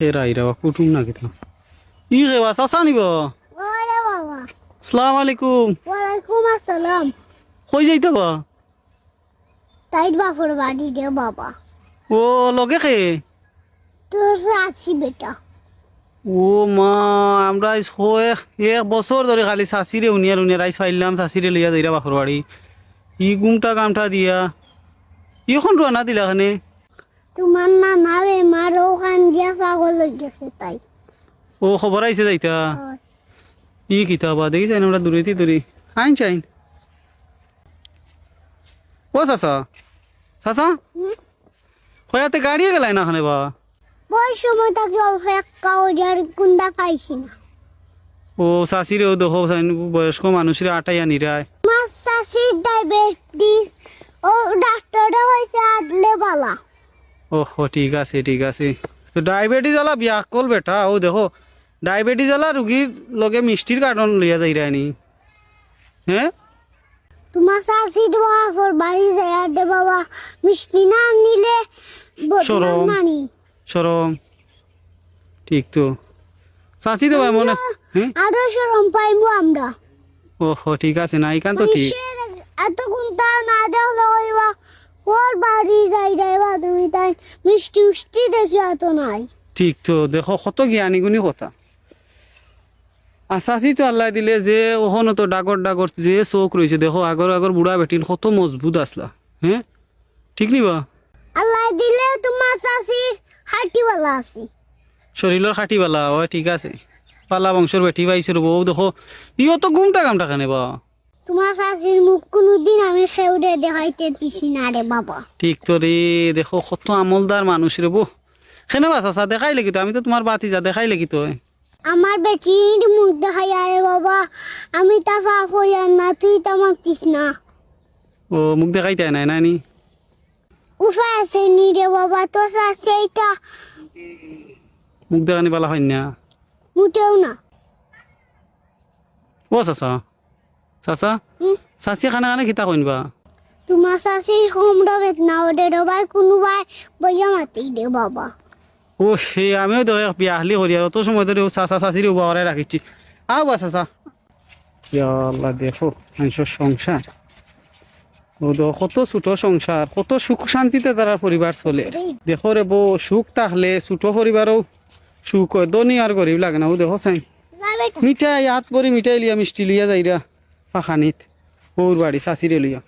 এরা এরা কুটুম না কিতা ই রেবা চাচা নিব। ওরে বাবা। আসসালামু আলাইকুম। ওয়ালাইকুম আসসালাম। কই যাইতে বা? তাই বাপর বাড়ি রে বাবা। ও লগে খে তোর আছি বেটা। ও মা আমরা এক বছর ধরে খালি শাশিরে উনিয়ার উনিয়ার আইস ফাইলাম শাশিরে লইয়া যাইরা বাপর বাড়ি ই গুমটা কামটা দিয়া এখন রানা দিলা খানে। তোমার না নামে মার ওখান দিয়া পাগল হয়ে গেছে তাই। ও খবর আইছে যাইতা হয়। ই কিতাবা দেখিস আমরা দূরেতি দূরে আইন চাইন। ও চাচা চাচা হুম? কয়াতে গাড়িয়ে গেলাই না খানে বা? ওই সময় তাকে অল্প এক কাউজার কুন্দা পাইছি না। ও শাশিরেও দেখো বয়স্ক মানুষের আটাইয়া নিরায়। মাছ চাষির ডায়াবেটিস ও ডাক্তারটা হয়েছে আটলে বালা। ওহো ঠিক আছে ঠিক আছে। তো ডায়াবেটিস আলা বিয়া কল বেটা ও দেখো ডায়াবেটিস আলা রুগীর লগে মিষ্টির কার্টন লইয়া যাই রায়নি। হ্যাঁ তোমার চাষির বাপর বাড়ি যায় দে বাবা মিষ্টি না নিলে বদনাম সরম। নানি। সরম ঠিক তো চাচি তো ভাই মনে হ্যাঁ আরো সরম পাইবো আমরা। ওহো ঠিক আছে না এখান তো ঠিক। মানুষের এত গুণটা না দেখলে ওইবা ওর বাড়ি যাই যাইবা তুমি তাই মিষ্টি উষ্টি দেখি এত নাই। ঠিক তো দেখো কত জ্ঞানী গুণী কথা। আসাসি তো আল্লাহ দিলে যে ওখানে তো ডাগর ডাগর যে চোখ রয়েছে দেখো আগর আগর বুড়া বেটিন কত মজবুত আসলা। হ্যাঁ ঠিক নিবা আল্লাহ দিলে তোমার চাষির হাঁটিওয়ালা আছে। শরীরের খাটি বালা ও ঠিক আছে পালা বংশর বেটি পাইছে বউ দেখো ইও তো ঘুমটা কামটা খানে বা। তোমার চাষির মুখ কোনোদিন আমি সেউরে দেখাইতে দিছি না রে বাবা। ঠিক তো রে দেখো কত আমলদার মানুষ রে বউ খেনে বাসা দেখাই লেগিত আমি তো তোমার বাতি যা দেখাই লেগিত। আমার বেটির মুখ দেখাই আরে বাবা আমি তা পাপ হইয়ার না তুই তা মাতিস না। ও মুখ দেখাইতে নাই নানি উপায় আছে নি রে বাবা তো চাষি এইটা মুখ দেখানি বালা হয় না। মুটেও না। ও চাচা চাচা হুম? চাচি খানা খানে খিতা কইনবা। তোমার চাষির কমরা বেতনা ওরে রবাই কোনোবাই বইয়া মাতি দে বাবা। ও সে আমিও দেখো বিয়া হালি করি আর অত সময় ধরে চাচা চাচির উবারে রাখিছি আও বা চাচা। আল্লাহ দেখো মানুষের সংসার ও দেখো কত ছোট সংসার কত সুখ শান্তিতে তারা পরিবার চলে। দেখো রে বউ সুখ থাকলে ছোট পরিবারও সুখ হয় ধনী আর গরিব লাগে না ও দেখো চাই মিঠাই হাত ভরি মিঠাই লিয়া মিষ্টি লিয়া যাইরা পাখানিত ওর বাড়ি চাচিরে লিয়া।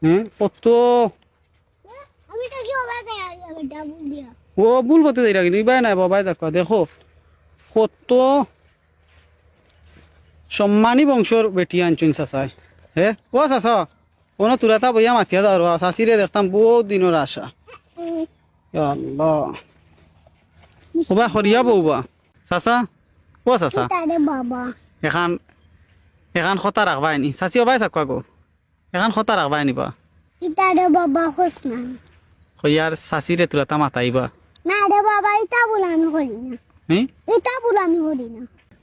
হ্যাঁ কত আমি তো কি হবে তাই আমি ডাবল দিয়া ও ভুল পথে যাইরা কিন্তু ইবাই নাই বাবাই দেখা দেখো কত সম্মানী বংশর বেটি আনছুন চাচাই। হে ও চাচা কোনো তুরাতা বইয়া মাতিয়া যাও চাচিরে দেখতাম বহুত দিনের আশা। ইয়া আল্লাহ ওবা হরিয়া বউবা চাচা ও চাচা কিতা রে বাবা এখান এখান খতা রাখবাই নি চাচি ওবাই চাকা গো এখান খতা রাখবাই নিবা কিতা রে বাবা খোস না হইয়ার চাচিরে তুরাতা মাতাইবা। না রে বাবা ইটা বলে আমি করি না হ্যাঁ এটা বলে আমি করি না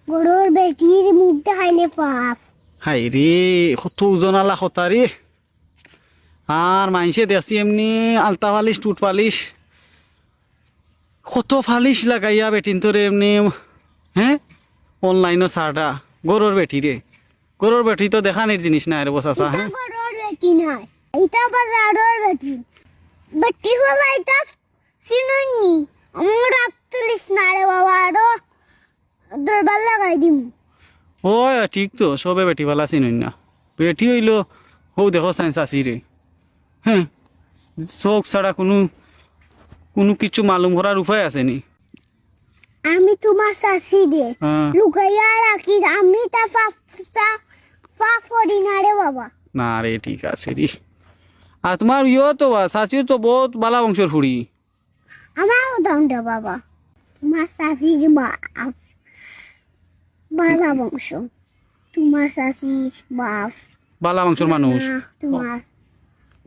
গরুর বেটির মুখ দেখাইলে পাপ। হাই রে কত ওজন আলা খতা রে আর মাইসে দেখছি এমনি আলতা ফালিশ টুট ফালিশ কত ফালিশ লাগাইয়া বেটিন তোরে এমনি। হ্যাঁ অনলাইনও সারটা গরুর বেটি রে গরুর বেটি তো দেখানির জিনিস না রে বসাসা। এটা হ্যাঁ গরুর বেটি নাই এটা বাজারের বেটি বেটি হলো এটা চিনুনি আমার রাত তুলিস না রে বাবা আরো দরবার লাগাই দিম। ও ঠিক তো সবে বেটি ফালা চিনুন না বেটি হইলো হৌ দেখো চাই চাচি রে। হ্যাঁ চোখ ছাড়া কোনো কোনো কিছু মালুম করার উপায় আছে নি। আমি তোমার চাষি দে হ্যাঁ লুকাইয়া রাখি আমি তা পাপ করি না রে বাবা। না রে ঠিক আছে রে আর তোমার ইয়ে তো চাচিও তো বহুত বালা বংশর ফুড়ি। আমারও দাম দে বাবা তোমার চাষির বাপ বালা বংশ তোমার চাষির বাপ বালা বংশর মানুষ না, তোমার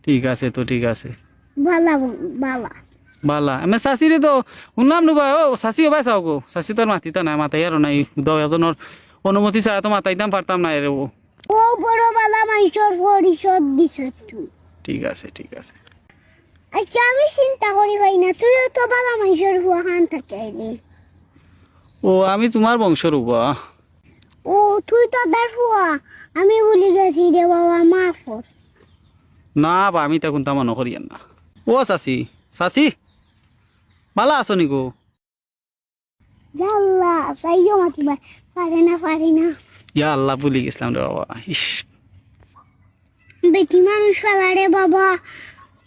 ঠিক আছে তো ঠিক আছে বালা বালা বালা আমি চাচিরে তো শুনলাম নুবা ও চাচি হবাই চাও গো চাচি তো আর মাতিতা নাই মাতাই আর নাই দহ এজনের অনুমতি ছাড়া তো মাতাইতাম পারতাম না রে ও। ও বড় বালা মানুষের পরিষদ দিছ তুই। ঠিক আছে ঠিক আছে আচ্ছা আমি চিন্তা করি ভাই না তুইও তো বালা মানুষের হুয়া খান থাকে আইলি ও আমি তোমার বংশর উবা ও তুই তো দার হুয়া আমি ভুলে গেছি রে বাবা মাফ কর না বা আমি তখন তা মনে করিয়ান না ও চাচি চাচি ভালো আছো নিকো জাল্লা সাইও মাতিবা পারে না ইয়া আল্লাহ ভুলি গেছিলাম রে বাবা ইস বেটি মানুষ ফেলা রে বাবা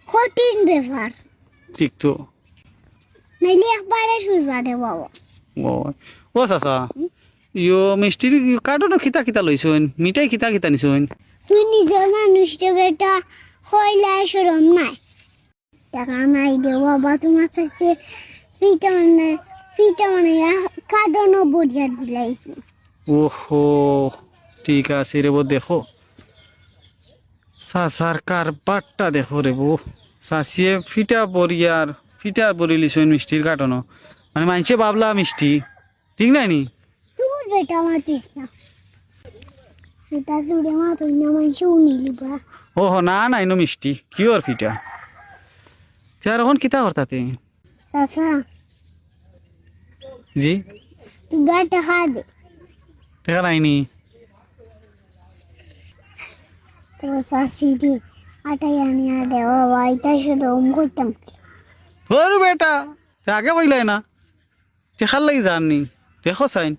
কঠিন ব্যাপার ঠিক তো নাইলে একবারে সোজা রে বাবা ও চাচা ইয়ো মিষ্টির কার্টনও খিতা খিতা লইছইন মিঠাই খিতা খিতা নিছইন তুই নিজের মানুষ রে বেটা হইলাই সরম নাই টাকা নাই রে বাবা তোমার কাছে ফিটা মানে কার্ডনও বরিয়া দিলাইছি ওহো ঠিক আছে রে বো দেখো চাচার কারবারটা দেখো রে বো চাচিয়ে ফিটা বরি লিছইন মিষ্টির কার্টনও মানে মানছে বাবলা মিষ্টি ঠিক নাই নি তোর বেটা মাতিস না এটা জুড়ে মাতই না মানুষ উনিলিবা ওহো না নাই নো মিষ্টি কি ওর ফিটা চার এখন কিতা করতাতে চাচা জি তুই গাটা খা দে দেখা নাইনি তোর চাচি দি আটাই আনি আদে বাবা এটা শুধু করতাম ওর বেটা আগে বইলাই না দেখার লাগি জাননি দেখো চাইন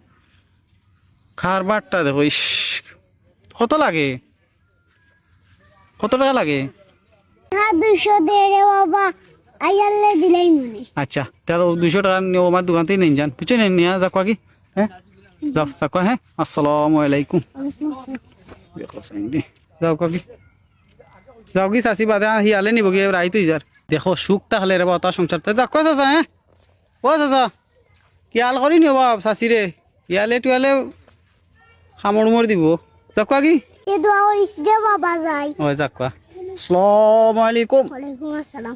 খার বারটা দেখো ইস কত লাগে কত টাকা লাগে 200 দে রে বাবা আইয়ালে দিলাই মনে আচ্ছা তাহলে 200 টাকা নিয়ে আমার দোকান থেকে নিয়ে যান পিছনে নিয়ে যাক কি হ্যাঁ যাও যাক হ্যাঁ আসসালামু আলাইকুম দেখো চাইন দে যাও কি যাও কি চাচি বাদে হিয়ালে নিব গিয়ে রাই তুই যার দেখো সুখ তাহলে রে বাবা সংসার যাক কয় চাচা হ্যাঁ ও চাচা কিয়াল করি নিও বাপ চাচি রে ইয়ালে টুয়ালে খামড় দিব যাক কি এ দোয়া করিস রে বাবা যাই ওই যাক আসসালামু আলাইকুম ওয়ালাইকুম আসসালাম